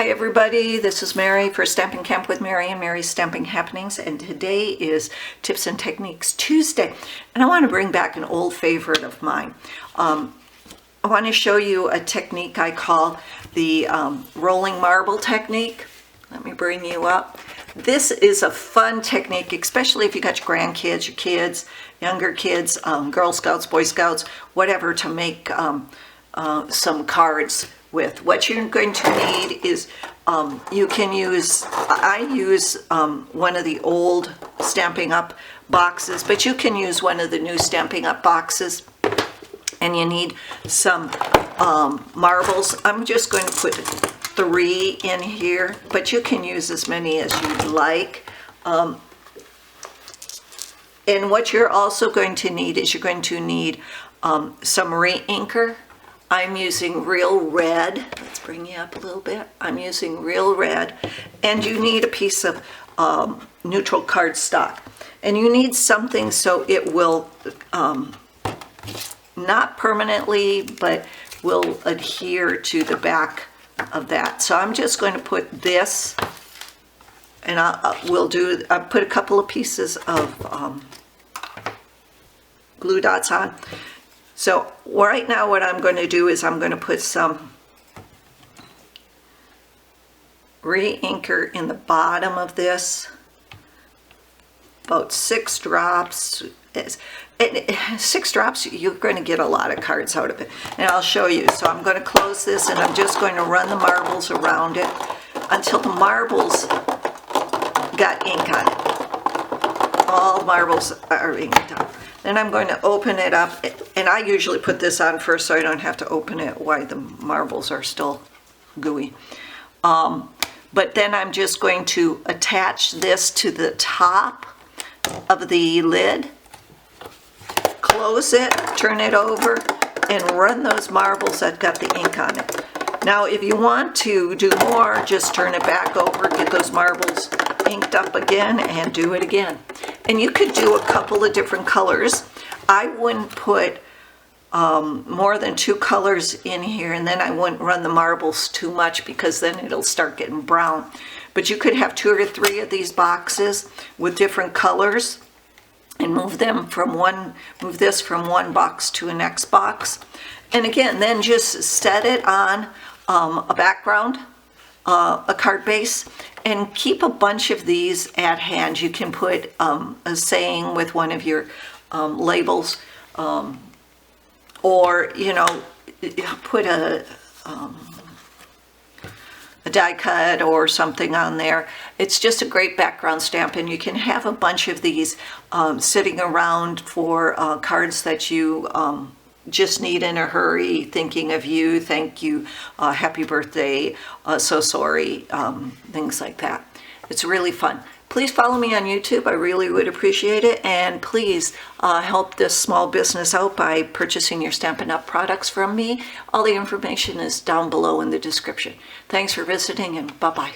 Hi everybody, this is Mary for Stampin' Camp with Mary and Mary's Stamping Happenings, and today is Tips and Techniques Tuesday, and I want to bring back an old favorite of mine. I want to show you a technique I call the rolling marble technique. Let me bring you up. This is a fun technique, especially if you got your grandkids, your kids, younger kids, Girl Scouts, Boy Scouts, whatever, to make some cards with. What you're going to need is, you can use, I use one of the old Stampin' Up boxes, but you can use one of the new Stampin' Up boxes. And you need some marbles. I'm just going to put 3 in here, but you can use as many as you'd like. And what you're also going to need is you're going to need some re-inker. I'm using Real Red. Let's bring you up a little bit. I'm using Real Red. And you need a piece of neutral cardstock. And you need something so it will not permanently, but will adhere to the back of that. So I'm just going to put this, and I'll put a couple of pieces of glue dots on. So right now what I'm going to do is I'm going to put some re-inker in the bottom of this, about 6 drops. 6 drops, you're going to get a lot of cards out of it, and I'll show you. So I'm going to close this, and I'm just going to run the marbles around it until the marbles got ink on it. All the marbles are inked up. Then I'm going to open it up, and I usually put this on first so I don't have to open it while the marbles are still gooey. But then I'm just going to attach this to the top of the lid, close it, turn it over, and run those marbles that got the ink on it. Now if you want to do more, just turn it back over, get those marbles inked up again, and do it again. And you could do a couple of different colors. I wouldn't put more than 2 colors in here, and then I wouldn't run the marbles too much because then it'll start getting brown. But you could have 2 or 3 of these boxes with different colors and move this from one box to a next box. And again, then just set it on a background, a card base, and keep a bunch of these at hand. You can put a saying with one of your labels, or, you know, put a die cut or something on there. It's just a great background stamp, and you can have a bunch of these sitting around for cards that you just need in a hurry, thinking of you, thank you, happy birthday, so sorry, things like that. It's really fun. Please follow me on YouTube. I really would appreciate it. And please help this small business out by purchasing your Stampin' Up products from me. All the information is down below in the description. Thanks for visiting, and bye-bye.